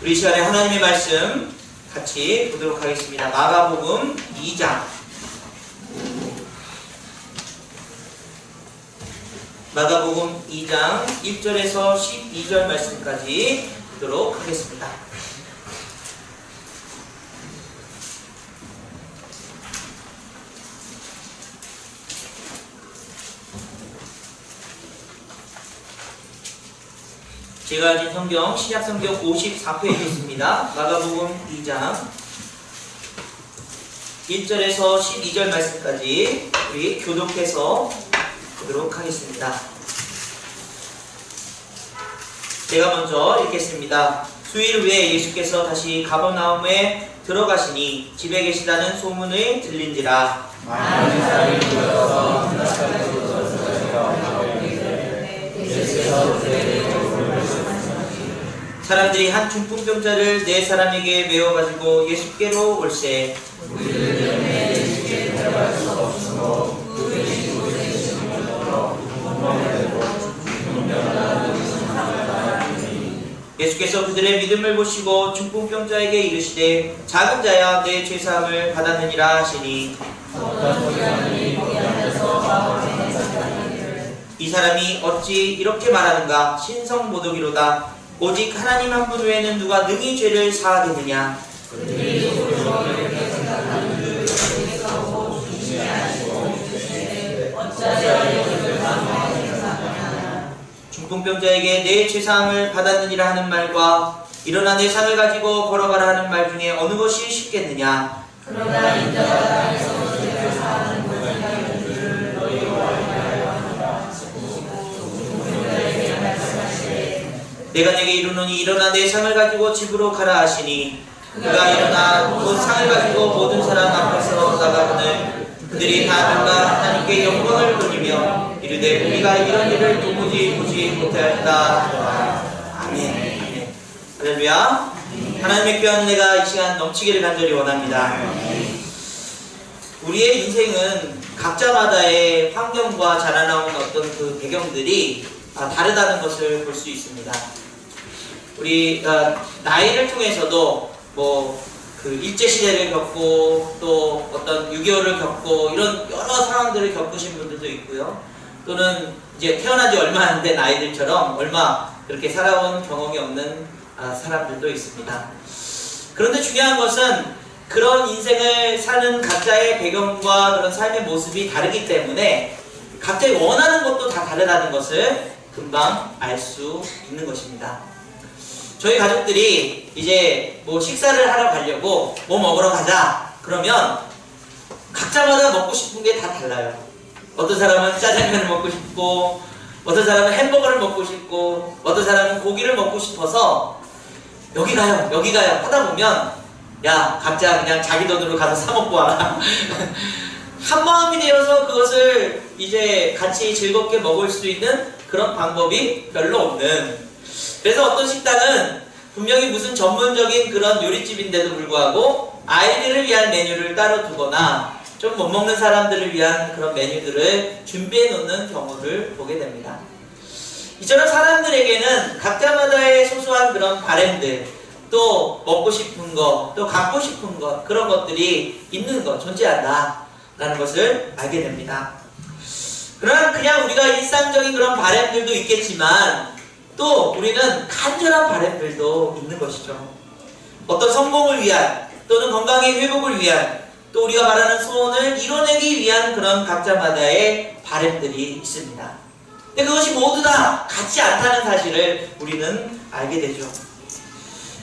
우리 이 시간에 하나님의 말씀 같이 보도록 하겠습니다. 마가복음 2장. 마가복음 2장 1절에서 12절 말씀까지 보도록 하겠습니다. 제가 가진 성경, 신약성경 54페이지에 있습니다. 마가복음 2장 1절에서 12절 말씀까지 우리 교독해서 보도록 하겠습니다. 제가 먼저 읽겠습니다. 수일 후에 예수께서 다시 가버나움에 들어가시니 집에 계시다는 소문을 들린지라. 많은 사람이 모여서 사람들이 한 중풍병자를 네 사람에게 메워가지고 예수께로 올세. 예수께서 그들의 믿음을 보시고 중풍병자에게 이르시되 작은 자야 내 죄사함을 받았느니라 하시니 이 사람이 어찌 이렇게 말하는가? 신성모독이로다. 오직 하나님 한 분 외에는 누가 능히 죄를 사하겠느냐? 중풍병자에게 내 죄사함을 받았느니라 하는 말과 일어나 내 상을 가지고 걸어가라 하는 말 중에 어느 것이 쉽겠느냐? 그러나 인자가 땅에서 죄를 사하는 것이라 이르기를 너희로 알미하였노라. 중풍병자에게 말씀하시되 내가 내게 이르노니 일어나 내 상을 가지고 집으로 가라 하시니 그가 일어나 곧 상을 가지고 모든 사람 앞에서 나가거늘 그들이 다 누가 하나님께 영광을 돌리며 이르되 우리가 이런 일을 도무지 보지 못하였다. 아멘. 할렐루야. 하나님의 귀한 은혜가 이 시간 넘치기를 간절히 원합니다. 우리의 인생은 각자마다의 환경과 자라나온 어떤 그 배경들이 다르다는 것을 볼 수 있습니다. 우리 나이를 통해서도 그 일제시대를 겪고 또 어떤 6.25를 겪고 이런 여러 상황들을 겪으신 분들도 있고요. 또는 이제 태어난 지 얼마 안 된 아이들처럼 얼마 그렇게 살아온 경험이 없는 사람들도 있습니다. 그런데 중요한 것은 그런 인생을 사는 각자의 배경과 그런 삶의 모습이 다르기 때문에 각자의 원하는 것도 다 다르다는 것을 금방 알 수 있는 것입니다. 저희 가족들이 이제 식사를 하러 가려고 먹으러 가자 그러면 각자마다 먹고 싶은 게 다 달라요. 어떤 사람은 짜장면을 먹고 싶고 어떤 사람은 햄버거를 먹고 싶고 어떤 사람은 고기를 먹고 싶어서 여기 가요 하다 보면 야 각자 그냥 자기 돈으로 가서 사 먹고 와라. 한 마음이 되어서 그것을 이제 같이 즐겁게 먹을 수 있는 그런 방법이 별로 없는. 그래서 어떤 식당은 분명히 무슨 전문적인 그런 요리집인데도 불구하고 아이들을 위한 메뉴를 따로 두거나 좀 못 먹는 사람들을 위한 그런 메뉴들을 준비해 놓는 경우를 보게 됩니다. 이처럼 사람들에게는 각자마다의 소소한 그런 바램들, 또 먹고 싶은 것, 또 갖고 싶은 것, 그런 것들이 있는 것, 존재한다라는 것을 알게 됩니다. 그러나 그냥 우리가 일상적인 그런 바램들도 있겠지만 또 우리는 간절한 바램들도 있는 것이죠. 어떤 성공을 위한 또는 건강의 회복을 위한 또 우리가 말하는 소원을 이뤄내기 위한 그런 각자마다의 바램들이 있습니다. 근데 그것이 모두 다 같지 않다는 사실을 우리는 알게 되죠.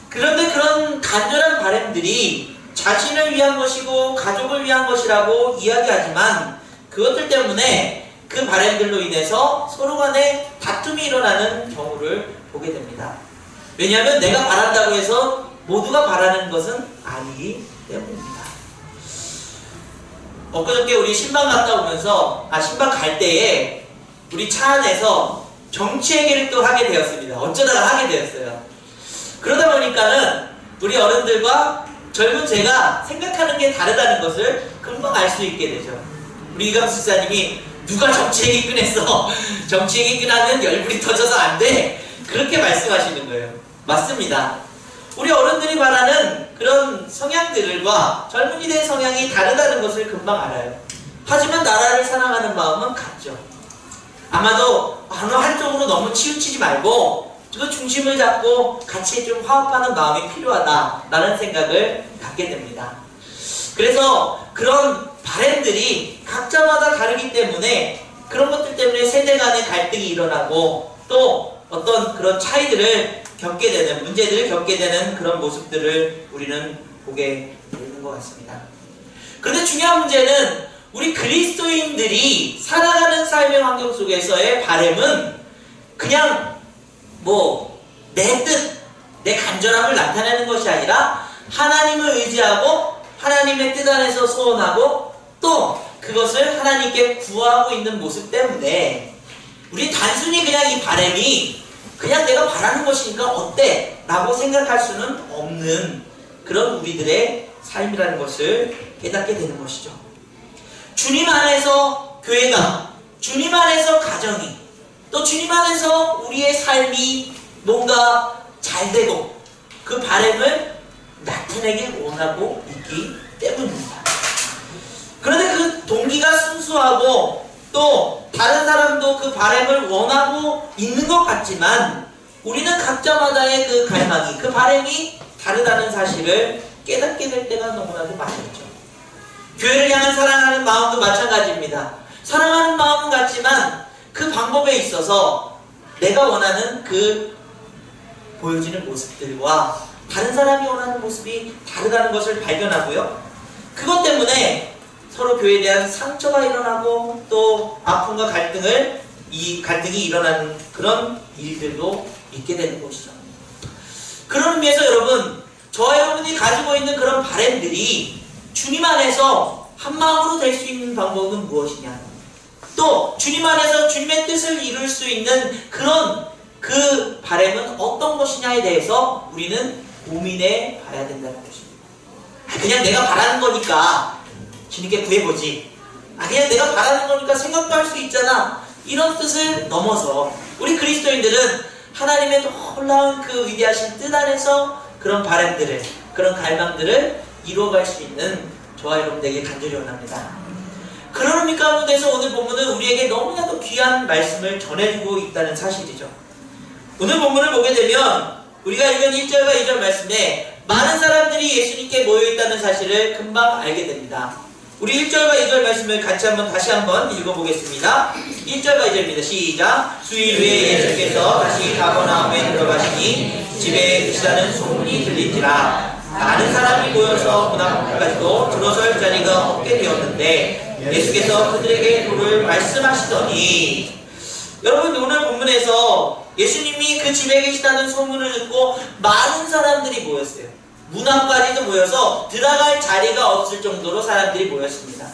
그런데 그런 간절한 바램들이 자신을 위한 것이고 가족을 위한 것이라고 이야기하지만 그것들 때문에 그 바램들로 인해서 서로 간에 다툼이 일어나는 경우를 보게 됩니다. 왜냐하면 내가 바란다고 해서 모두가 바라는 것은 아니기 때문입니다. 엊그저께 우리 신방 갔다 오면서 신방 갈 때에 우리 차 안에서 정치 얘기를 또 하게 되었습니다. 어쩌다가 하게 되었어요. 그러다 보니까는 우리 어른들과 젊은 제가 생각하는 게 다르다는 것을 금방 알 수 있게 되죠. 우리 이강수 집사님이 누가 정치 얘기 꺼냈어? 정치 얘기 꺼내면 열불이 터져서 안 돼. 그렇게 말씀하시는 거예요. 맞습니다. 우리 어른들이 말하는 그런 성향들과 젊은이들의 성향이 다르다는 것을 금방 알아요. 하지만 나라를 사랑하는 마음은 같죠. 아마도 어느 한쪽으로 너무 치우치지 말고 그 중심을 잡고 같이 좀 화합하는 마음이 필요하다라는 생각을 갖게 됩니다. 그래서 그런 바램들이 각자마다 다르기 때문에 그런 것들 때문에 세대 간의 갈등이 일어나고 또 어떤 그런 차이들을 겪게 되는, 문제들을 겪게 되는 그런 모습들을 우리는 보게 되는 것 같습니다. 그런데 중요한 문제는 우리 그리스도인들이 살아가는 삶의 환경 속에서의 바램은 그냥 내 뜻, 내 간절함을 나타내는 것이 아니라 하나님을 의지하고 하나님의 뜻 안에서 소원하고 또 그것을 하나님께 구하고 있는 모습 때문에 우리 단순히 그냥 이 바램이 그냥 내가 바라는 것이니까 어때? 라고 생각할 수는 없는 그런 우리들의 삶이라는 것을 깨닫게 되는 것이죠. 주님 안에서 교회가, 주님 안에서 가정이, 또 주님 안에서 우리의 삶이 뭔가 잘되고 그 바램을 나타내길 원하고 있기 때문입니다. 그런데 그 동기가 순수하고 또 다른 사람도 그 바램을 원하고 있는 것 같지만 우리는 각자마다의 그 갈망이, 그 바램이 다르다는 사실을 깨닫게 될 때가 너무나도 많았죠. 교회를 향한 사랑하는 마음도 마찬가지입니다. 사랑하는 마음은 같지만 그 방법에 있어서 내가 원하는 그 보여지는 모습들과 다른 사람이 원하는 모습이 다르다는 것을 발견하고요. 그것 때문에 서로 교회에 대한 상처가 일어나고 또 아픔과 갈등이 일어나는 그런 일들도 있게 되는 것이죠. 그런 의미에서 여러분, 저와 여러분이 가지고 있는 그런 바램들이 주님 안에서 한 마음으로 될 수 있는 방법은 무엇이냐? 또 주님 안에서 주님의 뜻을 이룰 수 있는 그런 그 바램은 어떤 것이냐에 대해서 우리는 고민해 봐야 된다는 것입니다. 그냥 내가 바라는 거니까 주님께 구해보지. 그냥 내가 바라는 거니까 생각도 할 수 있잖아. 이런 뜻을 넘어서 우리 그리스도인들은 하나님의 놀라운 그 위대하신 뜻 안에서 그런 바램들을, 그런 갈망들을 이루어갈 수 있는 저와 여러분들에게 간절히 원합니다. 그런 의미 가운데서 오늘 본문은 우리에게 너무나도 귀한 말씀을 전해주고 있다는 사실이죠. 오늘 본문을 보게 되면 우리가 읽은 1절과 2절 말씀에 많은 사람들이 예수님께 모여있다는 사실을 금방 알게 됩니다. 우리 1절과 2절 말씀을 같이 다시 한번 읽어보겠습니다. 1절과 2절입니다. 시작. 수일 후에 예수께서 다시 가버나움에 들어가시니 집에 계시다는 소문이 들린지라. 많은 사람이 모여서 문 앞까지도 들어설 자리가 없게 되었는데 예수께서 그들에게 도를 말씀하시더니, 여러분 오늘 본문에서 예수님이 그 집에 계시다는 소문을 듣고 많은 사람들이 모였어요. 문 앞까지도 모여서 들어갈 자리가 없을 정도로 사람들이 모였습니다.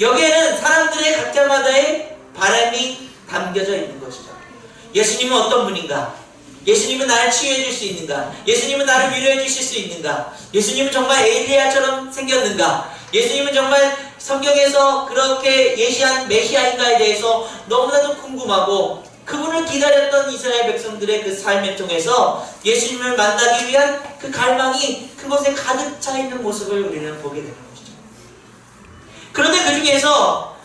여기에는 사람들의 각자마다의 바람이 담겨져 있는 것이죠. 예수님은 어떤 분인가? 예수님은 나를 치유해 줄 수 있는가? 예수님은 나를 위로해 주실 수 있는가? 예수님은 정말 엘리야처럼 생겼는가? 예수님은 정말 성경에서 그렇게 예시한 메시아인가에 대해서 너무나도 궁금하고 그분을 기다렸던 이스라엘 백성들의 그 삶을 통해서 예수님을 만나기 위한 그 갈망이 그곳에 가득 차 있는 모습을 우리는 보게 되는 것이죠. 그런데 그 중에서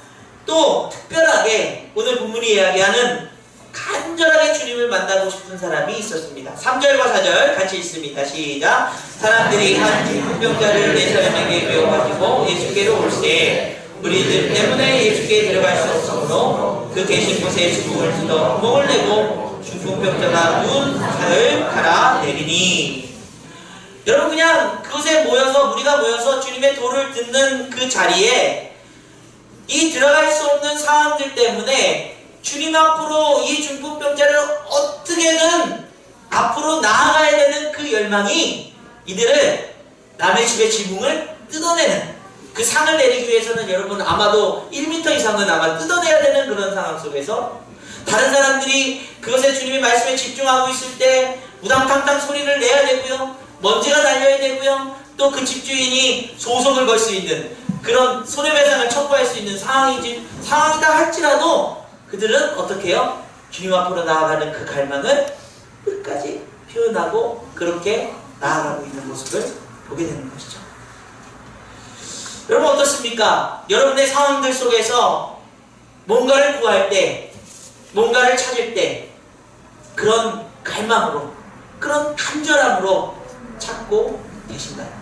또 특별하게 오늘 본문이 이야기하는 간절하게 주님을 만나고 싶은 사람이 있었습니다. 3절과 4절 같이 읽습니다. 시작. 사람들이 한 중풍병자를 네 사람에게 메워가지고 예수께로 올때 무리들 때문에 예수께 데려갈 수 없으므로 그 계신 곳에 주먹을 뜯어 구멍을 내고 중풍병자가 누운 살을 갈아내리니. 여러분 그냥 그곳에 무리가 모여서 주님의 도를 듣는 그 자리에 이 들어갈 수 없는 상황들 때문에 주님 앞으로 이 중풍병자를 어떻게든 앞으로 나아가야 되는 그 열망이 이들을 남의 집의 지붕을 뜯어내는 그 상을 내리기 위해서는 여러분 아마도 1m 이상은 아마 뜯어내야 되는 그런 상황 속에서 다른 사람들이 그것에 주님의 말씀에 집중하고 있을 때 우당탕탕 소리를 내야 되고요. 먼지가 달려야 되고요. 또 그 집주인이 소송을 걸 수 있는 그런 손해배상을 청구할 수 있는 상황이다 할지라도 그들은 어떻게 해요? 주님 앞으로 나아가는 그 갈망을 끝까지 표현하고 그렇게 나아가고 있는 모습을 보게 되는 것이죠. 여러분 어떻습니까? 여러분의 상황들 속에서 뭔가를 구할 때, 뭔가를 찾을 때 그런 갈망으로, 그런 간절함으로 찾고 계신가요?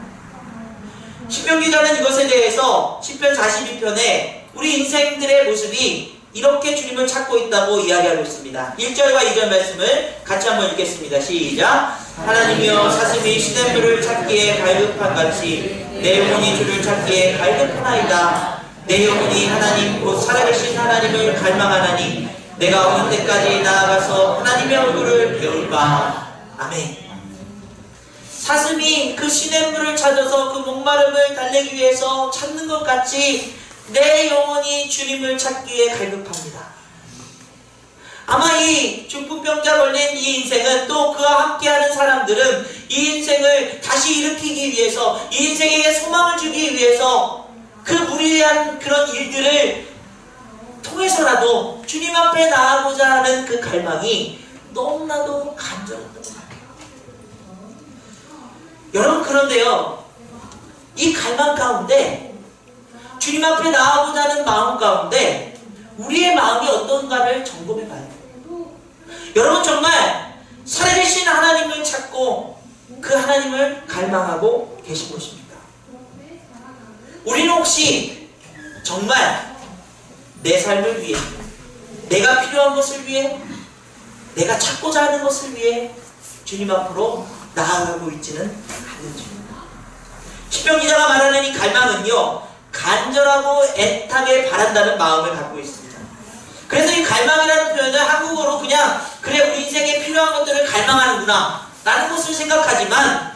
시편 기자는 이것에 대해서 시편 42편에 우리 인생들의 모습이 이렇게 주님을 찾고 있다고 이야기하고 있습니다. 1절과 2절 말씀을 같이 한번 읽겠습니다. 시작! 하나님이여 사슴이 시냇물을 찾기에 갈급한 같이 내 영혼이 주를 찾기에 갈급하나이다. 내 영혼이 하나님 곧 살아계신 하나님을 갈망하나니 내가 어느 때까지 나아가서 하나님의 얼굴을 배울까. 아멘. 사슴이 그 시냇물을 찾아서 그 목마름을 달래기 위해서 찾는 것 같이 내 영혼이 주님을 찾기에 갈급합니다. 아마 이 중풍병자 걸린 이 인생은 또 그와 함께하는 사람들은 이 인생을 다시 일으키기 위해서, 이 인생에게 소망을 주기 위해서 그 무리한 그런 일들을 통해서라도 주님 앞에 나아가고자 하는 그 갈망이 너무나도 간절했던 것 같아요. 여러분 그런데요, 이 갈망 가운데 주님 앞에 나아가고자 하는 마음 가운데 우리의 마음이 어떤가를 점검해 봐야 돼요. 여러분 정말 살아계신 하나님을 찾고 그 하나님을 갈망하고 계신 것입니까? 우리는 혹시 정말 내 삶을 위해, 내가 필요한 것을 위해, 내가 찾고자 하는 것을 위해 주님 앞으로 나아가고 있지는 않는지. 시편 기자가 말하는 이 갈망은요, 간절하고 애타게 바란다는 마음을 갖고 있습니다. 그래서 이 갈망이라는 표현을 한국어로 그냥 그래 우리 인생에 필요한 것들을 갈망하는구나 라는 것을 생각하지만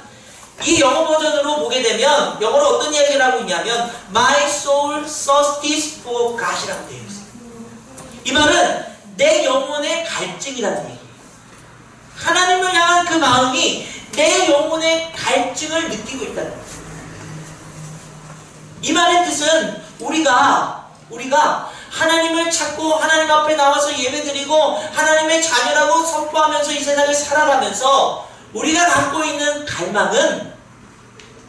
이 영어 버전으로 보게 되면 영어로 어떤 이야기를 하고 있냐면 My soul thirsts for God이라고 되어 있어요. 이 말은 내 영혼의 갈증이라는 얘기예요. 하나님을 향한 그 마음이 내 영혼의 갈증을 느끼고 있다는 거예요. 이 말의 뜻은 우리가 하나님을 찾고 하나님 앞에 나와서 예배드리고 하나님의 자녀라고 선포하면서 이 세상을 살아가면서 우리가 갖고 있는 갈망은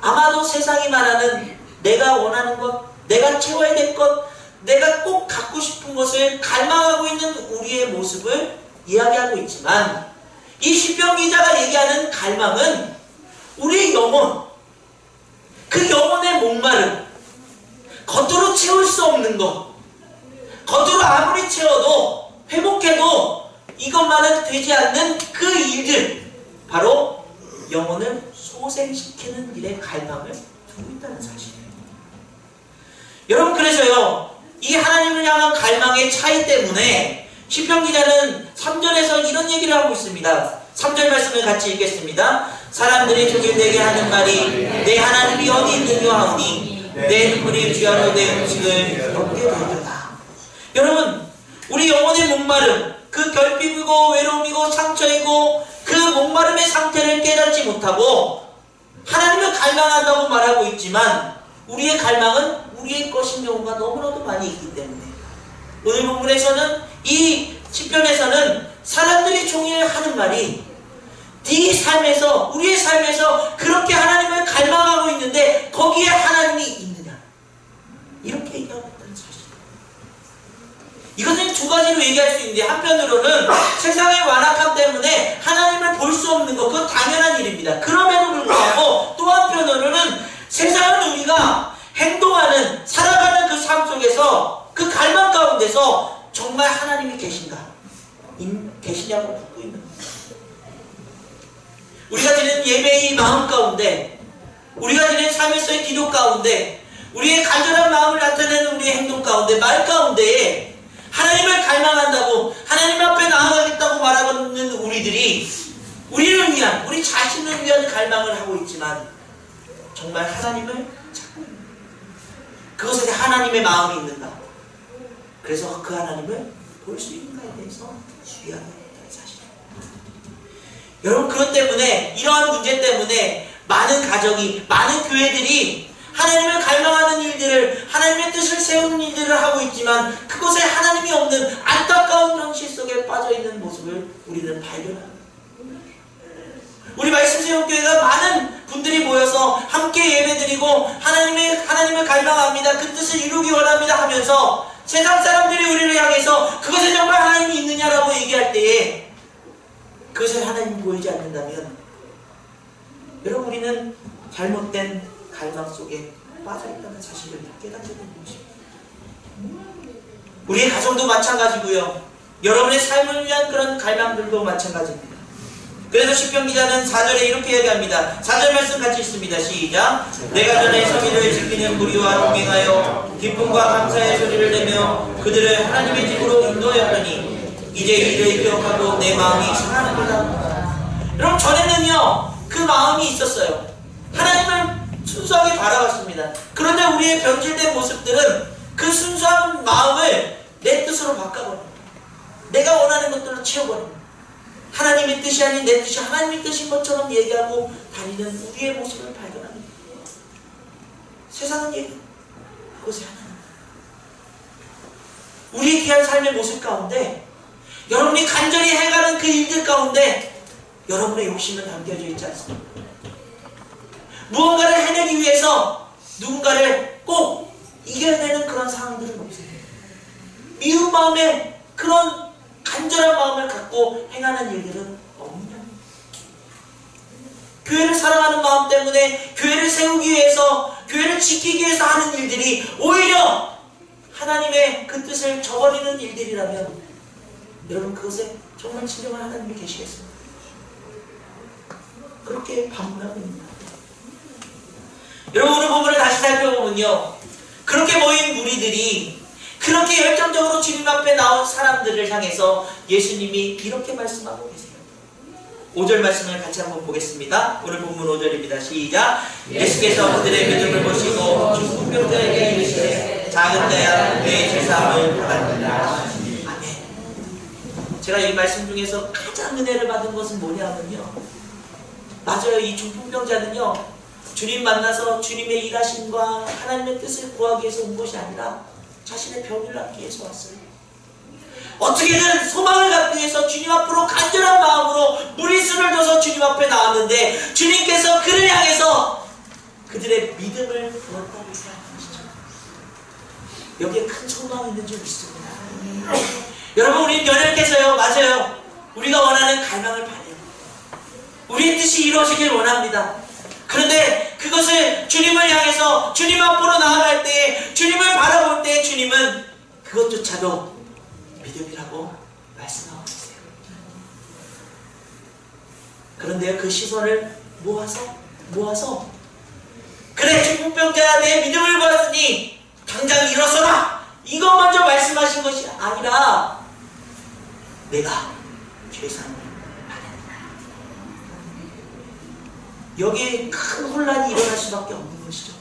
아마도 세상이 말하는 내가 원하는 것, 내가 채워야 될 것, 내가 꼭 갖고 싶은 것을 갈망하고 있는 우리의 모습을 이야기하고 있지만 이 시편 기자가 얘기하는 갈망은 우리의 영혼, 그 영혼의 목마름, 겉으로 채울 수 없는 것, 겉으로 아무리 채워도 회복해도 이것만은 되지 않는 그 일들, 바로 영혼을 소생시키는 일에 갈망을 두고 있다는 사실이에요. 여러분 그래서요, 이 하나님을 향한 갈망의 차이 때문에 시편 기자는 3절에서 이런 얘기를 하고 있습니다. 3절 말씀을 같이 읽겠습니다. 사람들이 종일 내게 하는 말이 내 하나님이 어디 있느냐 하오니 내 눈물이 주야로 내 음식을 먹게 되리라. 여러분 우리 영혼의 목마름, 그 결핍이고 외로움이고 상처이고 그 목마름의 상태를 깨닫지 못하고 하나님을 갈망한다고 말하고 있지만 우리의 갈망은 우리의 것인 경우가 너무나도 많이 있기 때문에 오늘 본문에서는 이 시편에서는 사람들이 종일 하는 말이 네 삶에서, 우리의 삶에서 그렇게 하나님을 갈망하고 있는데 거기에 하나님이 있느냐, 이렇게 얘기하고 있다는 사실이에요. 이것은 두 가지로 얘기할 수 있는데 한편으로는 세상의 완악함 때문에 하나님을 볼 수 없는 것, 그건 당연한 일입니다. 그럼에도 불구하고 또 한편으로는 세상은 우리가 행동하는, 살아가는 그 삶 속에서 그 갈망 가운데서 정말 하나님이 계신가? 계시냐고 묻고 있는 거예요. 우리가 드리는 예배의 마음 가운데, 우리가 드리는 삶에서의 기도 가운데, 우리의 간절한 마음을 나타내는 우리의 행동 가운데, 말 가운데에 하나님을 갈망한다고, 하나님 앞에 나아가겠다고 말하는 우리들이 우리를 위한, 우리 자신을 위한 갈망을 하고 있지만 정말 하나님을 찾고 있는 거예요. 그것에 하나님의 마음이 있는가? 그래서 그 하나님을 볼 수 있는가에 대해서 주의하는 사실입니다. 여러분 그것 때문에, 이러한 문제 때문에 많은 가정이, 많은 교회들이 하나님을 갈망하는 일들을, 하나님의 뜻을 세우는 일들을 하고 있지만 그것에 하나님이 없는 안타까운 현실 속에 빠져있는 모습을 우리는 발견합니다. 우리 말씀세운교회가 많은 드리고 하나님을 갈망합니다. 그 뜻을 이루기 원합니다 하면서 세상 사람들이 우리를 향해서 그것에 정말 하나님이 있느냐라고 얘기할 때에 그것을 하나님이 보이지 않는다면 여러분 우리는 잘못된 갈망 속에 빠져있다는 사실을 깨닫게 되는 것입니다. 우리의 가정도 마찬가지고요. 여러분의 삶을 위한 그런 갈망들도 마찬가지입니다. 그래서 시편 기자는 4절에 이렇게 얘기합니다. 4절 말씀 같이 있습니다. 시작. 내가 전에 성의를 지키는 무리와 동행하여 기쁨과 감사의 소리를 내며 그들을 하나님의 집으로 인도하였더니 이제 이를 기억하고 내 마음이 상하는도다. 여러분 전에는요 그 마음이 있었어요. 하나님을 순수하게 바라봤습니다. 그런데 우리의 변질된 모습들은 그 순수한 마음을 내 뜻으로 바꿔버립니다. 내가 원하는 것들로 채워버립니다. 하나님의 뜻이 아닌 내 뜻이 하나님의 뜻인 것처럼 얘기하고 다니는 우리의 모습을 발견합니다. 세상은 얘기 그것이 하나님. 우리의 귀한 삶의 모습 가운데 여러분이 간절히 해가는 그 일들 가운데 여러분의 욕심은 담겨져 있지 않습니다. 무언가를 해내기 위해서 누군가를 꼭 이겨내는 그런 상황들은 없어요. 미운 마음에 그런 간절한 마음을 갖고 행하는 일들은 없느냐. 교회를 사랑하는 마음 때문에 교회를 세우기 위해서 교회를 지키기 위해서 하는 일들이 오히려 하나님의 그 뜻을 저버리는 일들이라면 여러분 그것에 정말 진정한 하나님이 계시겠습니까? 그렇게 반문하고 있습니다. 여러분 오늘 본문을 다시 살펴보면요 그렇게 모인 무리들이 그렇게 열정적으로 주님 앞에 나온 사람들을 향해서 예수님이 이렇게 말씀하고 계세요. 5절 말씀을 같이 한번 보겠습니다. 오늘 본문 5절입니다. 시작. 예수께서 그들의 믿음을 보시고 중풍병자에게 이르시되 작은 자야 내 죄사함을 받았느니라. 아멘. 제가 이 말씀 중에서 가장 은혜를 받은 것은 뭐냐면요 맞아요. 이 중풍병자는요 주님 만나서 주님의 일하심과 하나님의 뜻을 구하기 위해서 온 것이 아니라 자신의 병을 낫기 위해서 왔어요. 어떻게든 소망을 갖기 위해서 주님 앞으로 간절한 마음으로 무리수를 둬서 주님 앞에 나왔는데 주님께서 그를 향해서 그들의 믿음을 부었다고 생각하시죠. 여기에 큰 소망이 있는 줄 믿습니다. 여러분 우리는 연약해서요. 맞아요. 우리가 원하는 갈망을 바래요. 우리의 뜻이 이루어지길 원합니다. 그런데 그것을 주님을 향해서 주님 앞으로 나아갈 때에 주님을 바라볼 때에 주님은 그것조차도 믿음이라고 말씀하고 계세요. 그런데 그 시선을 모아서 그래 중풍병자야 내 믿음을 받았으니 당장 일어서라 이것 먼저 말씀하신 것이 아니라 내가 죄사함을 여기에 큰 혼란이 일어날 수밖에 없는 것이죠.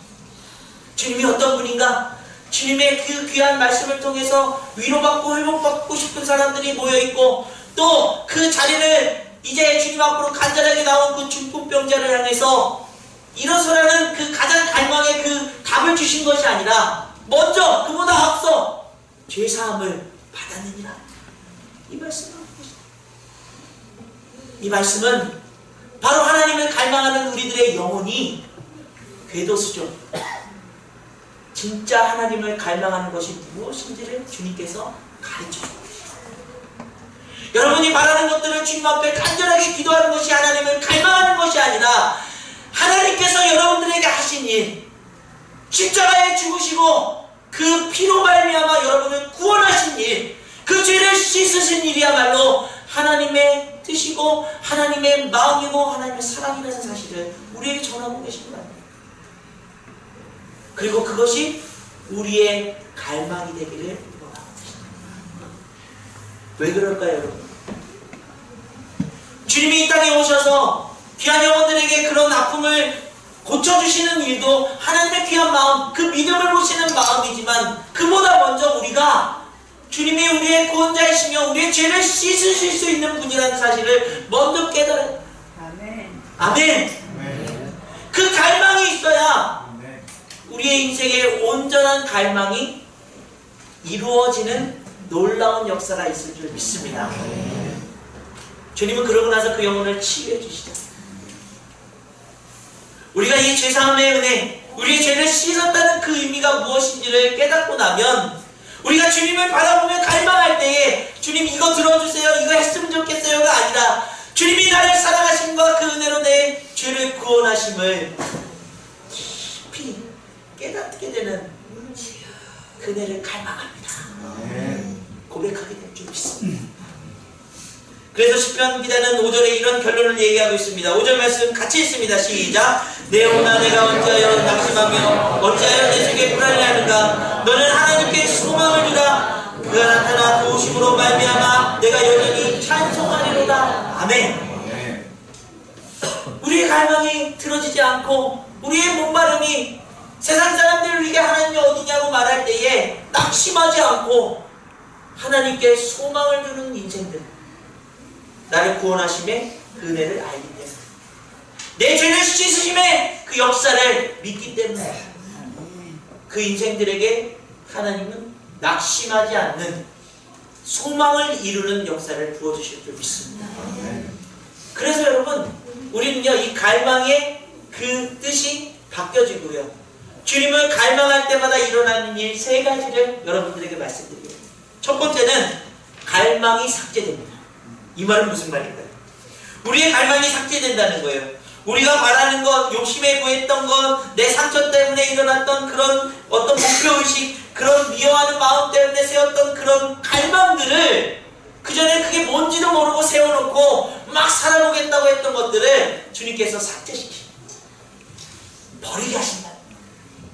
주님이 어떤 분인가? 주님의 그 귀한 말씀을 통해서 위로받고 회복받고 싶은 사람들이 모여있고 또 그 자리를 이제 주님 앞으로 간절하게 나온 그 중풍병자를 향해서 일어서라는 그 가장 갈망의 그 답을 주신 것이 아니라 먼저 그보다 앞서 죄사함을 받았느니라 이 말씀을 하고 계십니다. 이 말씀은 바로 하나님을 갈망하는 우리들의 영혼이 궤도수죠. 진짜 하나님을 갈망하는 것이 무엇인지를 주님께서 가르쳐주고 계십니다. 여러분이 바라는 것들을 주님 앞에 간절하게 기도하는 것이 하나님을 갈망하는 것이 아니라 하나님께서 여러분들에게 하신 일, 십자가에 죽으시고 그 피로 말미암아 여러분을 구원하신 일, 그 죄를 씻으신 일이야말로 하나님의 뜻이고 하나님의 마음이고 하나님의 사랑이라는 사실을 우리에게 전하고 계십니다. 그리고 그것이 우리의 갈망이 되기를 원하고 계십니다. 왜 그럴까요, 여러분? 주님이 이 땅에 오셔서 귀한 영혼들에게 그런 아픔을 고쳐주시는 일도 하나님의 귀한 마음, 그 믿음을 보시는 마음이지만 그보다 먼저 우리가 주님이 우리의 구원자이시며 우리의 죄를 씻으실 수 있는 분이라는 사실을 먼저 깨달아요. 아멘. 아멘. 그 갈망이 있어야 우리의 인생의 온전한 갈망이 이루어지는 놀라운 역사가 있을 줄 믿습니다. 주님은 그러고 나서 그 영혼을 치유해 주시죠. 우리가 이 죄사함의 은혜, 우리의 죄를 씻었다는 그 의미가 무엇인지를 깨닫고 나면 우리가 주님을 바라보며 갈망할 때에 주님 이거 들어주세요, 이거 했으면 좋겠어요가 아니라 주님이 나를 사랑하심과 그 은혜로 내 죄를 구원하심을 깊이 깨닫게 되는 그네를 갈망합니다. 고백하게 될 줄 믿습니다. 그래서 시편 기자는 5절에 이런 결론을 얘기하고 있습니다. 5절 말씀 같이 읽습니다. 시작. 내 영혼아 내가 어찌하여 낙심하며 어찌하여 내 속에 불안해하는가. 너는 하나님께 소망을 주라. 그가 나타나 도우심으로 말미암아 내가 여전히 찬송하리로다. 아멘. 우리의 갈망이 들어지지 않고 우리의 목마름이 세상 사람들을 위해 하나님이 어디냐고 말할 때에 낙심하지 않고 하나님께 소망을 주는 인생들, 나를 구원하심의 그 은혜를 알기 때문에, 내 죄를 씻으심의 그 역사를 믿기 때문에 그 인생들에게 하나님은 낙심하지 않는 소망을 이루는 역사를 부어주실 줄 믿습니다. 그래서 여러분, 우리는요 이 갈망의 그 뜻이 바뀌어지고요, 주님을 갈망할 때마다 일어나는 일 세 가지를 여러분들에게 말씀드리겠습니다. 첫 번째는 갈망이 삭제됩니다. 이 말은 무슨 말인가요? 우리의 갈망이 삭제된다는 거예요. 우리가 바라는 것, 욕심에 구했던 것, 내 상처 때문에 일어났던 그런 어떤 목표의식, 그런 미워하는 마음 때문에 세웠던 그런 갈망들을 그전에 그게 뭔지도 모르고 세워놓고 막 살아보겠다고 했던 것들을 주님께서 삭제시키십니다. 버리게 하신다.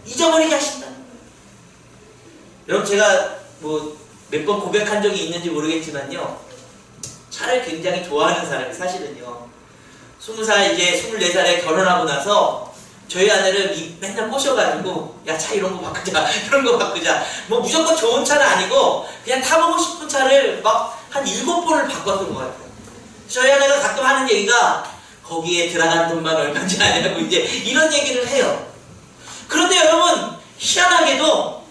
잊어버리게 하신다. 여러분, 제가 몇 번 고백한 적이 있는지 모르겠지만요, 차를 굉장히 좋아하는 사람이 사실은요 20살 이제 24살에 결혼하고 나서 저희 아내를 맨날 꼬셔가지고 야, 차 이런 거 바꾸자 이런 거 바꾸자, 뭐 무조건 좋은 차는 아니고 그냥 타보고 싶은 차를 막 한 7번을 바꿨던 것 같아요. 저희 아내가 가끔 하는 얘기가 거기에 들어간 돈만 얼마인지 아냐고 이제 이런 얘기를 해요. 그런데 여러분, 희한하게도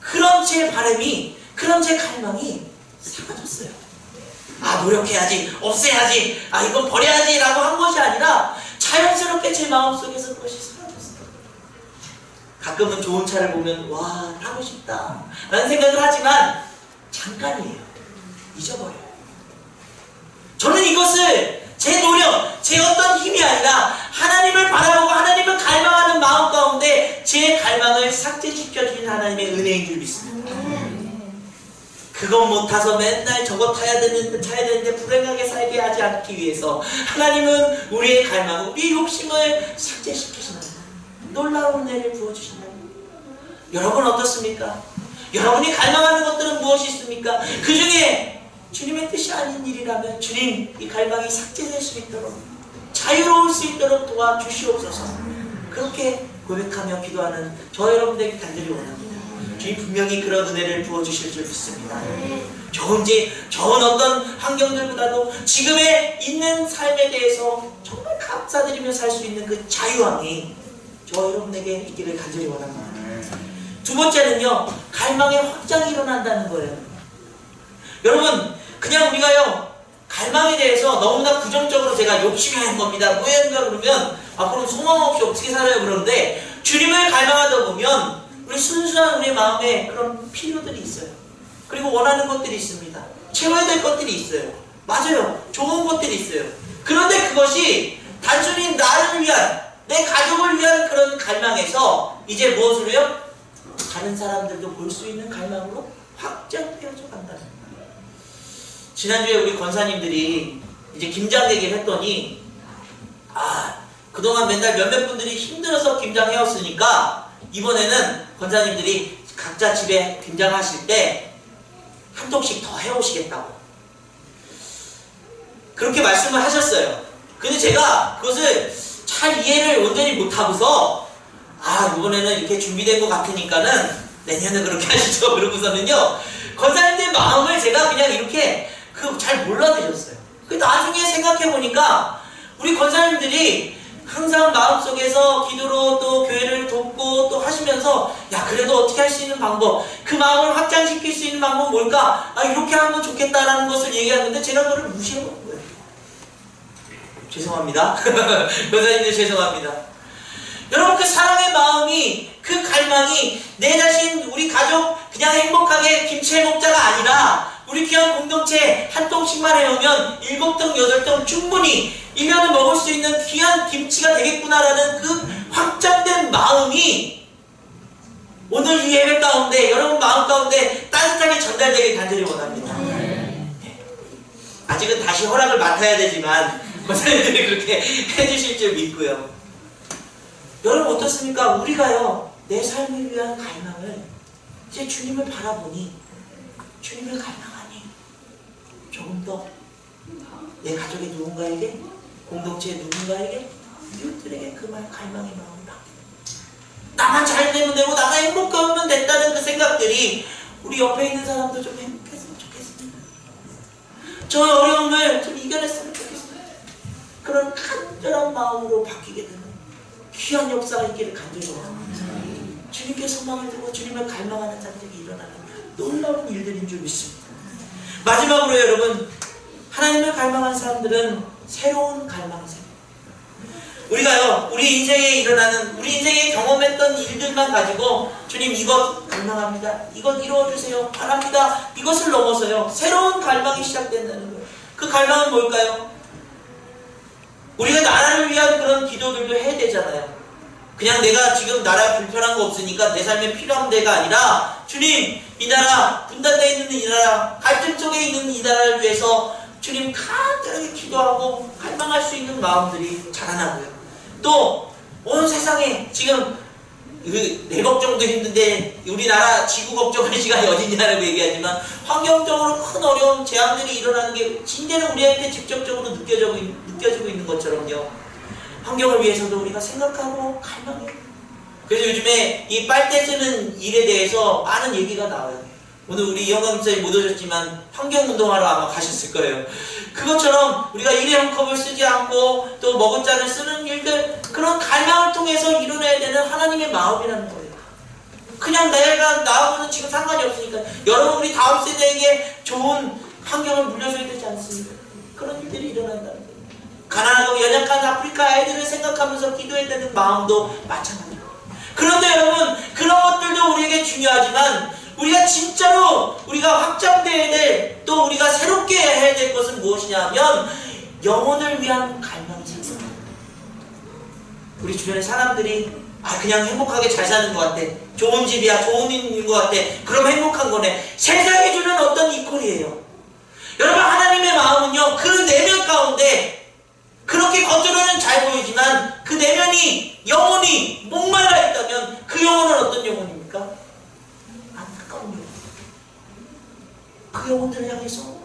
그런 제 바람이, 그런 제 갈망이 사라졌어요. 아, 노력해야지, 없애야지, 아, 이건 버려야지 라고 한 것이 아니라 자연스럽게 제 마음속에서 그것이 사라졌어요. 가끔은 좋은 차를 보면 와, 타고 싶다 라는 생각을 하지만 잠깐이에요. 잊어버려요. 저는 이것을 제 노력, 제 어떤 힘이 아니라 하나님을 바라보고 하나님을 갈망하는 마음 가운데 제 갈망을 삭제시켜주신 하나님의 은혜인 줄 믿습니다. 그것 못 타서 맨날 저거 타야 되는데 불행하게 살게 하지 않기 위해서 하나님은 우리의 갈망, 우리의 욕심을 삭제시키시는 놀라운 은혜를 부어주신다. 여러분 어떻습니까? 여러분이 갈망하는 것들은 무엇이 있습니까? 그 중에 주님의 뜻이 아닌 일이라면 주님, 이 갈망이 삭제될 수 있도록, 자유로울 수 있도록 도와주시옵소서. 그렇게 고백하며 기도하는 저 여러분들에게 간절히 원합니다. 주님 분명히 그런 은혜를 부어주실 줄 믿습니다. 좋은 어떤 환경들보다도 지금의 있는 삶에 대해서 정말 감사드리며 살 수 있는 그 자유함이 저 여러분에게 있기를 간절히 원합니다. 두 번째는요, 갈망의 확장이 일어난다는 거예요. 여러분, 그냥 우리가요 갈망에 대해서 너무나 부정적으로 제가 욕심이 하는 겁니다, 뭐였는가 그러면 그럼 소망 없이 어떻게 살아요 그러는데, 주님을 갈망하다 보면 우리 순수한 우리의 마음에 그런 필요들이 있어요. 그리고 원하는 것들이 있습니다. 채워야 될 것들이 있어요. 맞아요, 좋은 것들이 있어요. 그런데 그것이 단순히 나를 위한, 내 가족을 위한 그런 갈망에서 이제 무엇을 해요? 다른 사람들도 볼 수 있는 갈망으로 확장되어져 간다는 거예요. 지난주에 우리 권사님들이 이제 김장 얘기를 했더니, 그동안 맨날 몇몇 분들이 힘들어서 김장해왔으니까 이번에는 권사님들이 각자 집에 김장하실 때 한 통씩 더 해오시겠다고 그렇게 말씀을 하셨어요. 근데 제가 그것을 잘 이해를 온전히 못하고서 이번에는 이렇게 준비된 것 같으니까는 내년에 그렇게 하시죠 그러고서는요 권사님들의 마음을 제가 그냥 이렇게 잘 몰라드렸어요. 나중에 생각해보니까 우리 권사님들이 항상 마음속에서 기도로 또 교회를 돕고 또 하시면서 그래도 어떻게 할 수 있는 방법, 그 마음을 확장시킬 수 있는 방법은 뭘까? 이렇게 하면 좋겠다라는 것을 얘기하는데 제가 그걸 무시해버린 거예요. 죄송합니다. 권사님들 죄송합니다. 여러분, 그 사랑의 마음이, 그 갈망이 내 자신, 우리 가족 그냥 행복하게 김치 해먹자가 아니라 우리 귀한 공동체 한 통씩만 해놓으면 7통, 8통 충분히 1년을 먹을 수 있는 귀한 김치가 되겠구나라는 그 확장된 마음이 오늘 이 예배 가운데, 여러분 마음 가운데 따뜻하게 전달되길 간절히 원합니다. 아직은 다시 허락을 맡아야 되지만 권사님들이 그렇게 해주실 줄 믿고요. 여러분 어떻습니까? 우리가요, 내 삶을 위한 갈망을, 이제 주님을 바라보니, 주님을 갈망하니 조금 더 내 가족의 누군가에게, 공동체의 누군가에게, 이웃들에게 그 말 갈망의 마음을 나. 나만 잘 되면 되고 나만 행복하면 됐다는 그 생각들이 우리 옆에 있는 사람도 좀 행복했으면 좋겠습니다. 저 어려움을 좀 이겨냈으면 좋겠습니다. 그런 간절한 마음으로 바뀌게 되는 귀한 역사가 있기를 간절히 원합니다. 주님께 소망을 두고 주님을 갈망하는 자들에게 일어나는 놀라운 일들인 줄 믿습니다. 마지막으로 여러분, 하나님을 갈망하는 사람들은 새로운 갈망을 생깁니다. 우리가요, 우리 인생에 일어나는, 우리 인생에 경험했던 일들만 가지고 주님 이것 갈망합니다, 이것 이루어주세요 바랍니다, 이것을 넘어서요 새로운 갈망이 시작된다는 거예요. 그 갈망은 뭘까요? 우리가 나라를 위한 그런 기도들도 해야 되잖아요. 그냥 내가 지금 나라 불편한 거 없으니까 내 삶에 필요한 데가 아니라, 주님 이 나라, 분단되어 있는 이 나라, 갈등 속에 있는 이 나라를 위해서 주님 간절하게 기도하고 갈망할 수 있는 마음들이 자라나고요. 또 온 세상에 지금 내 걱정도 힘든데 우리나라 지구 걱정할 시간이 어딨냐라고 얘기하지만, 환경적으로 큰 어려움, 재앙들이 일어나는 게 진짜로 우리한테 직접적으로 느껴지고 있는 것처럼요, 환경을 위해서도 우리가 생각하고 갈망해요. 그래서 요즘에 이 빨대 쓰는 일에 대해서 많은 얘기가 나와요. 오늘 우리 이영광 목사님 못 오셨지만 환경운동하러 아마 가셨을 거예요. 그것처럼 우리가 일회용 컵을 쓰지 않고 또 먹을 잔을 쓰는 일들, 그런 갈망을 통해서 이루어야 되는 하나님의 마음이라는 거예요. 그냥 내가 나하고는 지금 상관이 없으니까 여러분, 우리 다음 세대에게 좋은 환경을 물려줘야 되지 않습니까? 그런 일들이 일어난다는 거예요. 가난하고 연약한 아프리카 아이들을 생각하면서 기도해야 되는 마음도 마찬가지예요. 그런데 여러분, 그런 것들도 우리에게 중요하지만, 우리가 진짜로 우리가 확장되어야 될, 또 우리가 새롭게 해야 될 것은 무엇이냐 하면 영혼을 위한 갈망이 생깁니다. 우리 주변의 사람들이 그냥 행복하게 잘 사는 것 같아, 좋은 집이야, 좋은 일인 것 같아, 그럼 행복한 거네, 세상이 주는 어떤 이퀄이에요. 여러분, 하나님의 마음은요, 그 내면 가운데 그렇게 겉으로는 잘 보이지만 그 내면이, 영혼이 목말라 있다면 그 영혼은 어떤 영혼입니까? 그 영혼들을 향해서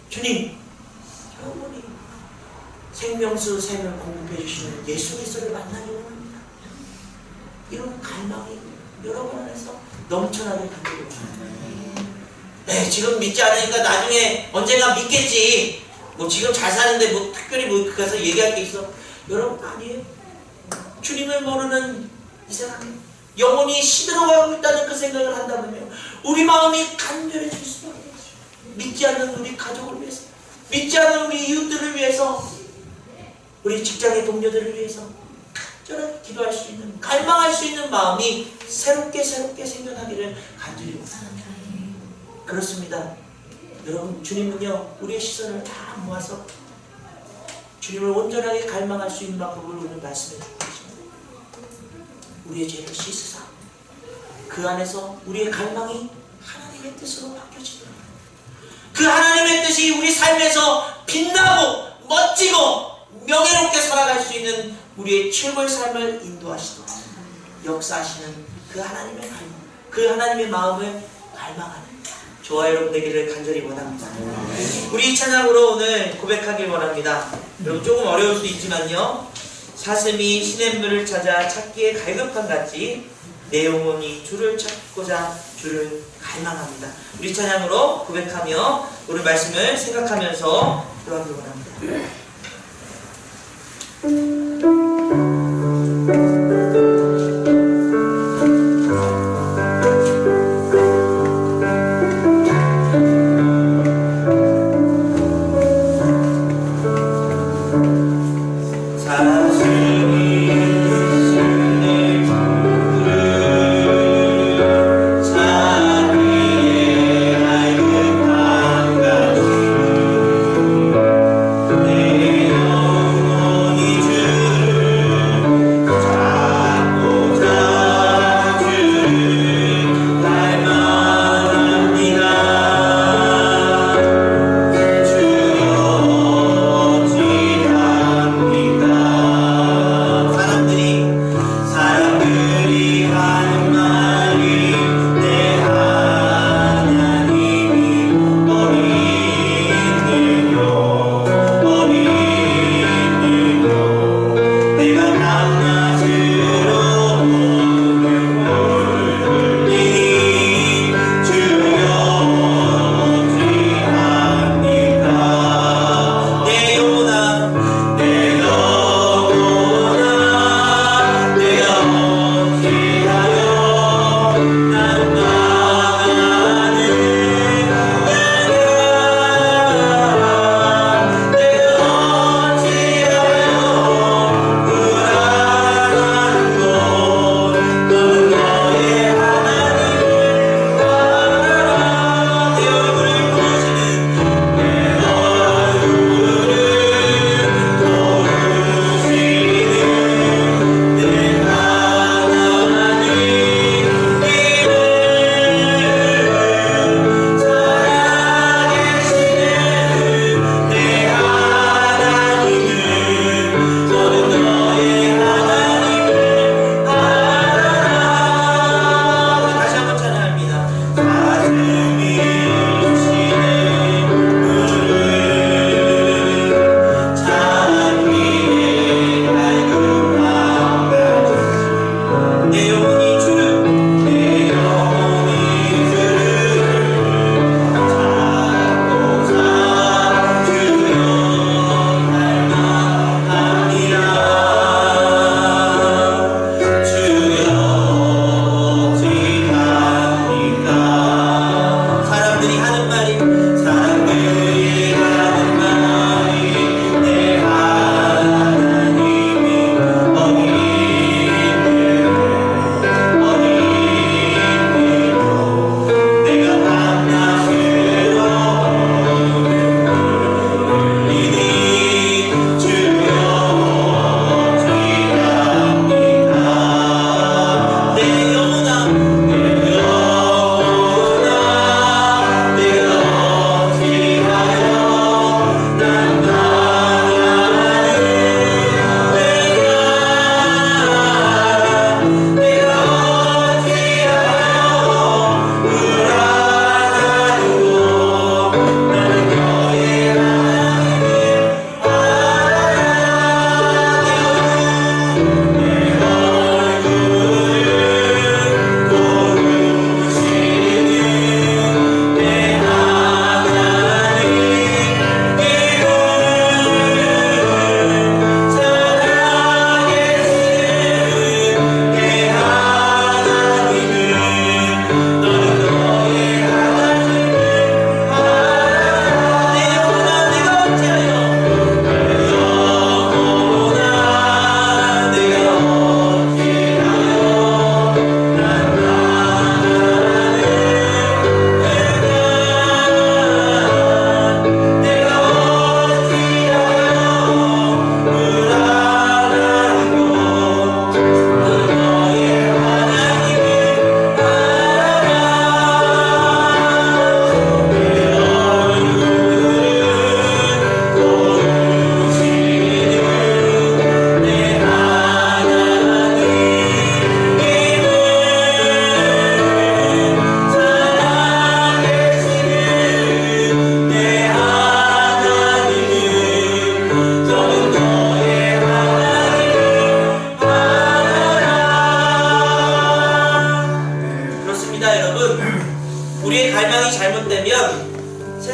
주님, 영혼이 생명수 샘을 공급해 주시는 예수 그리스도를 만나기 원합니다. 이런 갈망이 여러분 안에서 넘쳐나게 간절히 원합니다. 네, 지금 믿지 않으니까 나중에 언젠가 믿겠지, 뭐 지금 잘 사는데 뭐 특별히 뭐 가서 얘기할 게 있어. 여러분, 아니에요. 주님을 모르는 이 세상에 영혼이 시들어가고 있다는 그 생각을 한다면요, 우리 마음이 간절해질 수밖에 없어요. 믿지 않는 우리 가족을 위해서, 믿지 않는 우리 이웃들을 위해서, 우리 직장의 동료들을 위해서 간절하게 기도할 수 있는, 갈망할 수 있는 마음이 새롭게 생겨나기를 간절히 원합니다. 그렇습니다. 여러분, 주님은요, 우리의 시선을 다 모아서 주님을 온전하게 갈망할 수 있는 방법을 오늘 말씀해 주고 계십니다. 우리의 죄를 씻으사 그 안에서 우리의 갈망이 하나님의 뜻으로 바뀌어지도록, 그 하나님의 뜻이 우리 삶에서 빛나고 멋지고 명예롭게 살아갈 수 있는 우리의 최고의 삶을 인도하시도록 역사하시는 그 하나님의 갈망, 그 하나님의 마음을 갈망하는 저와 여러분 되기를 간절히 원합니다. 우리 이 찬양으로 오늘 고백하길 원합니다. 여러분, 조금 어려울 수 있지만요, 사슴이 시냇물을 찾아 찾기에 갈급한 같이 내 영혼이 주를 찾고자 주를 갈망합니다. 우리 찬양으로 고백하며 오늘 말씀을 생각하면서 기도하길 원합니다. 사슴이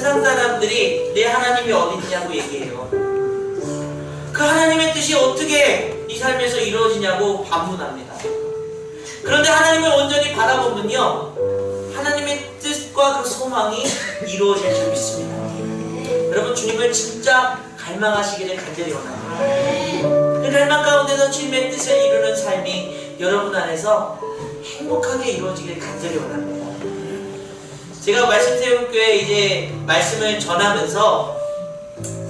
세상 사람들이 내 하나님이 어디 있냐고 얘기해요. 그 하나님의 뜻이 어떻게 이 삶에서 이루어지냐고 반문합니다. 그런데 하나님을 온전히 바라보면요, 하나님의 뜻과 그 소망이 이루어질 줄 믿습니다. 여러분, 주님을 진짜 갈망하시기를 간절히 원합니다. 그 갈망 가운데서 주님의 뜻을 이루는 삶이 여러분 안에서 행복하게 이루어지기를 간절히 원합니다. 제가 말씀세운교회 이제 말씀을 전하면서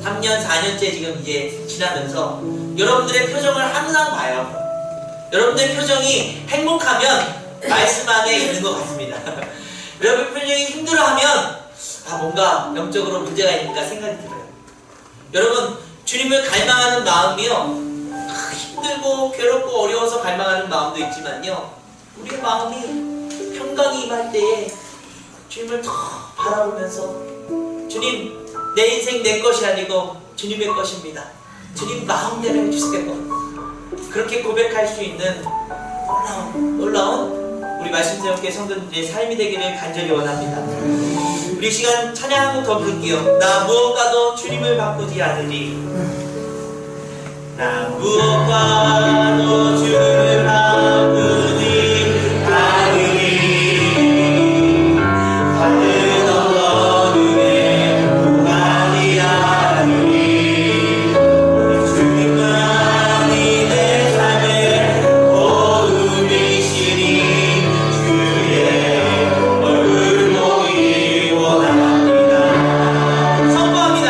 3년, 4년째 지금 이제 지나면서 여러분들의 표정을 항상 봐요. 여러분들의 표정이 행복하면 말씀 안에 있는 것 같습니다. 여러분 표정이 힘들어하면 뭔가 영적으로 문제가 있는가 생각이 들어요. 여러분, 주님을 갈망하는 마음이요, 힘들고 괴롭고 어려워서 갈망하는 마음도 있지만요, 우리의 마음이 평강이 임할 때에 주님을 더 바라보면서, 주님, 내 인생 내 것이 아니고 주님의 것입니다. 주님 마음대로 해주세요. 그렇게 고백할 수 있는 놀라운 우리 말씀세운교회 성도들의 삶이 되기를 간절히 원합니다. 우리 시간 찬양 한 곡 더 부를게요. 나 무엇과도 주님을 바꾸지 않으리. 나 무엇과도 주님을 바꾸지 않으리. 받는 어둠에 무관이 않으리. 주님만이 내 삶의 도움이시니 주의 얼굴 보기 원합니다. 선포합니다.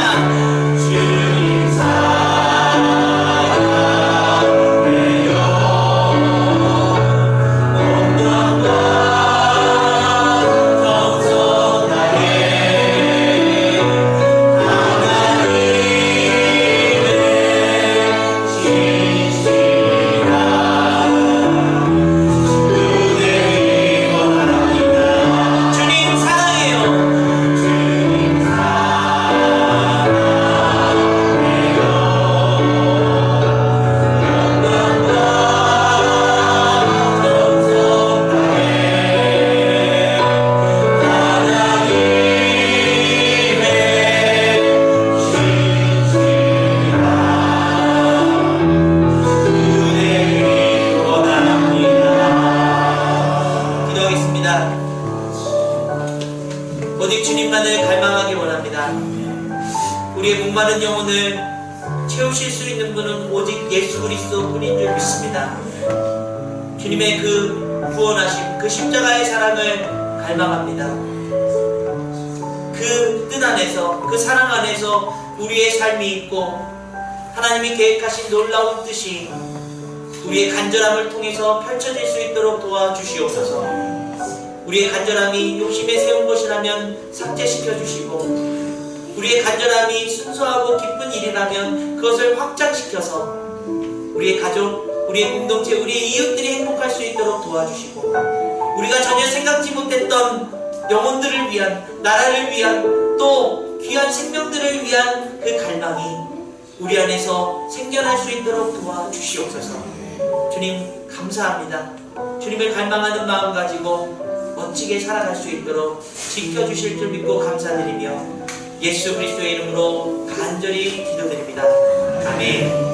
주님 오직 주님만을 갈망하기 원합니다. 우리의 목마른 영혼을 채우실 수 있는 분은 오직 예수 그리스도 뿐인 줄 믿습니다. 주님의 그 구원하심, 그 십자가의 사랑을 갈망합니다. 그 뜻 안에서, 그 사랑 안에서 우리의 삶이 있고 하나님이 계획하신 놀라운 뜻이 우리의 간절함을 통해서 펼쳐질 수 있도록 도와주시옵소서. 우리의 간절함이 욕심에 세운 것이라면 삭제시켜 주시고, 우리의 간절함이 순수하고 기쁜 일이라면 그것을 확장시켜서 우리의 가족, 우리의 공동체, 우리의 이웃들이 행복할 수 있도록 도와주시고, 우리가 전혀 생각지 못했던 영혼들을 위한, 나라를 위한, 또 귀한 생명들을 위한 그 갈망이 우리 안에서 생겨날 수 있도록 도와주시옵소서. 주님 감사합니다. 주님을 갈망하는 마음 가지고 멋지게 살아갈 수 있도록 지켜주실 줄 믿고 감사드리며 예수 그리스도의 이름으로 간절히 기도드립니다. 아멘.